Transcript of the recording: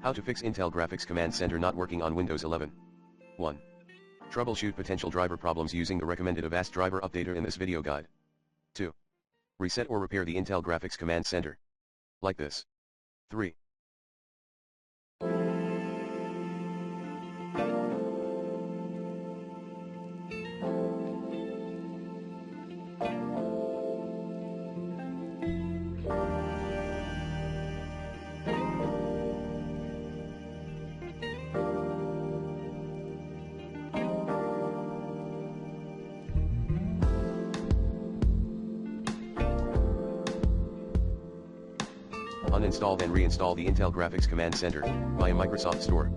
How to fix Intel Graphics Command Center not working on Windows 11. 1. Troubleshoot potential driver problems using the recommended Avast driver updater in this video guide. 2. Reset or repair the Intel Graphics Command Center. Like this. 3. Uninstall then reinstall the Intel Graphics Command Center via Microsoft Store.